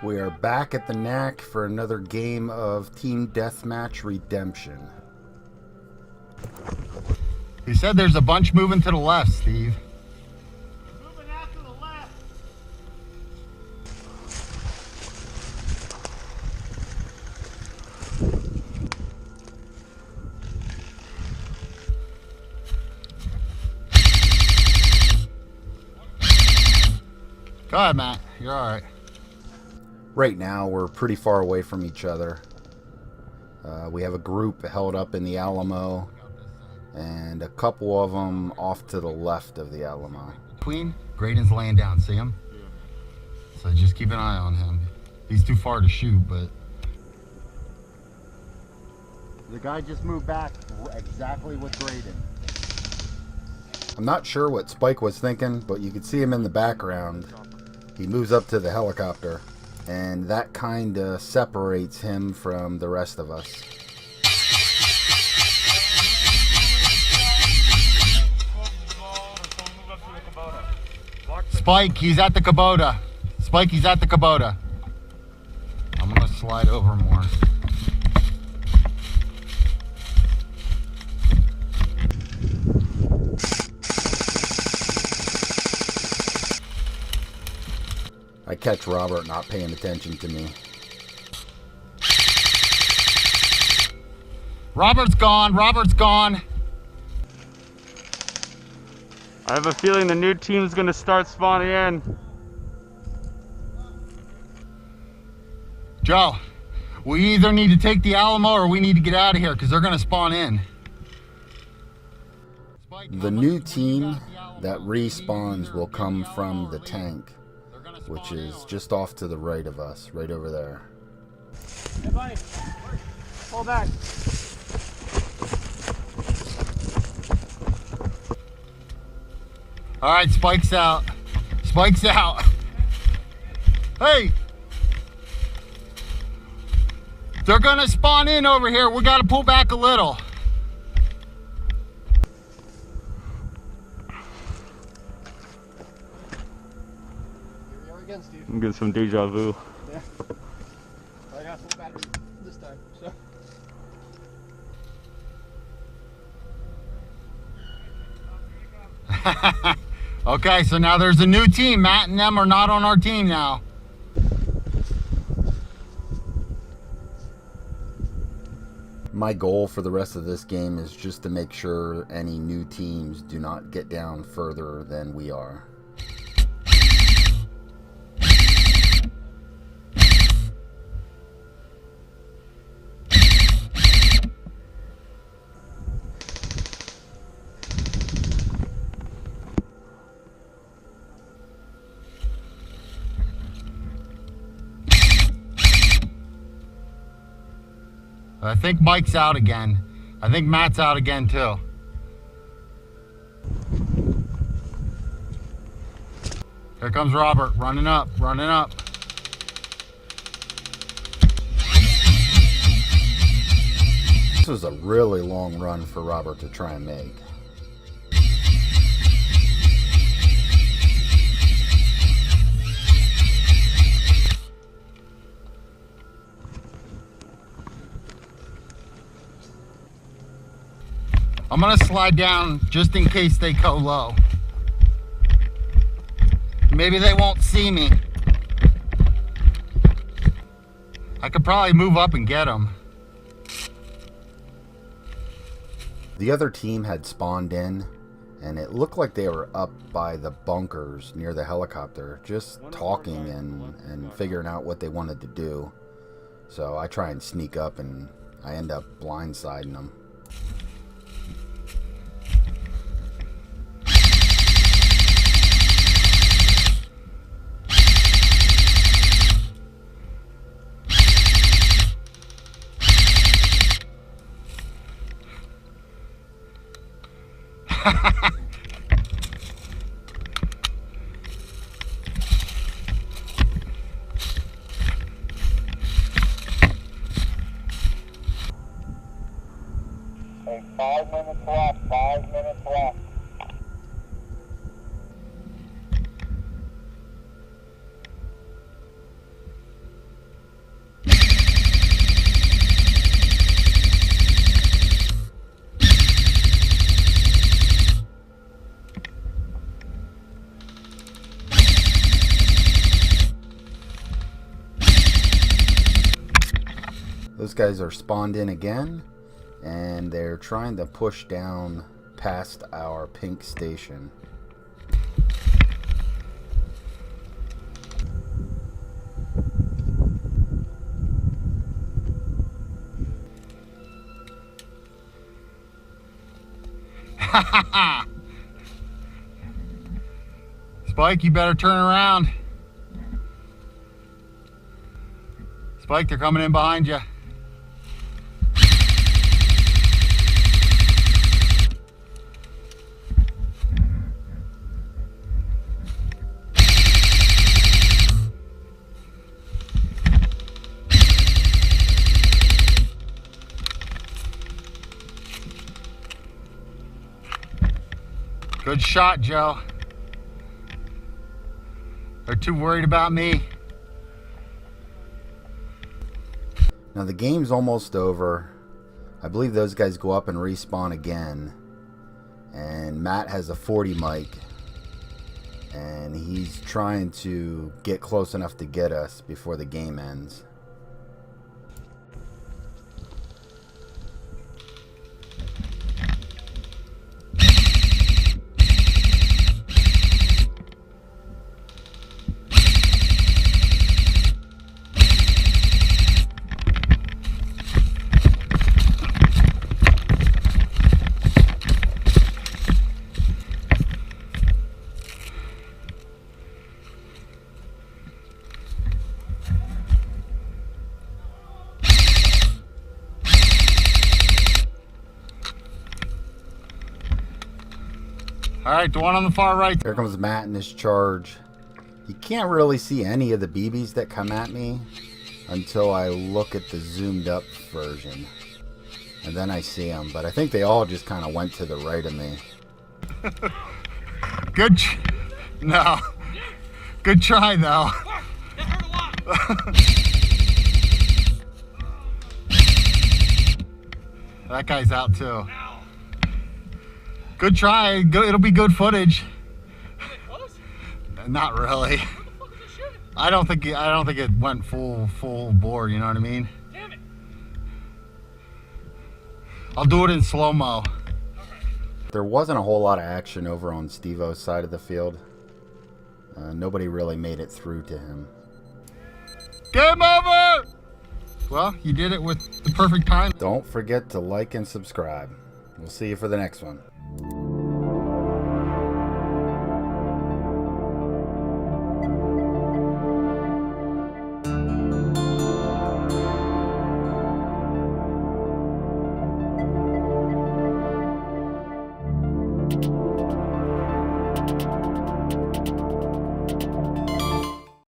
We are back at the knack for another game of Team Deathmatch Redemption. He said there's a bunch moving to the left, Steve. Moving out to the left. Go ahead, Matt. You're all right. Right now, we're pretty far away from each other. We have a group held up in the Alamo, and a couple of them off to the left of the Alamo. Queen, Graydon's laying down. See him? Yeah. So just keep an eye on him. He's too far to shoot, but... The guy just moved back exactly with Graydon. I'm not sure what Spike was thinking, but you could see him in the background. He moves up to the helicopter, and that kind of separates him from the rest of us. Spike, he's at the Kubota. Spike, he's at the Kubota. I'm gonna slide over more. I catch Robert not paying attention to me. Robert's gone. Robert's gone. I have a feeling the new team's gonna start spawning in. Joe, we either need to take the Alamo or we need to get out of here because they're gonna spawn in. The new team that respawns will come from the tank, which is just off to the right of us, right over there. Hey buddy, pull back. All right, Spike's out. Spike's out. Hey! They're gonna spawn in over here. We gotta pull back a little. I'm getting some deja vu. Yeah. I got full battery this time, so. Okay, so now there's a new team. Matt and them are not on our team now. My goal for the rest of this game is just to make sure any new teams do not get down further than we are. I think Mike's out again. I think Matt's out again too. Here comes Robert, running up, running up. This was a really long run for Robert to try and make. I'm gonna slide down just in case they go low. Maybe they won't see me. I could probably move up and get them. The other team had spawned in, and it looked like they were up by the bunkers near the helicopter, just talking and figuring out what they wanted to do. So I try and sneak up, and I end up blindsiding them. Hey, 5 minutes left, 5 minutes left. Those guys are spawned in again, and they're trying to push down past our pink station. Spike, you better turn around. Spike, they're coming in behind you. Good shot, Joe. They're too worried about me. Now the game's almost over. I believe those guys go up and respawn again. And Matt has a 40 mic. And he's trying to get close enough to get us before the game ends. All right, the one on the far right. Here comes Matt in his charge. You can't really see any of the BBs that come at me until I look at the zoomed up version. And then I see them, but I think they all just kind of went to the right of me. Good. No. Good try, though. That hurt a lot. That guy's out, too. Good try. Good. It'll be good footage. Is it close? Not really. What the fuck is it shooting? I don't think it went full bore. You know what I mean? Damn it. I'll do it in slow-mo. There wasn't a whole lot of action over on Steve-O's side of the field. Nobody really made it through to him. Game over! Well, you did it with the perfect time. Don't forget to like and subscribe. We'll see you for the next one.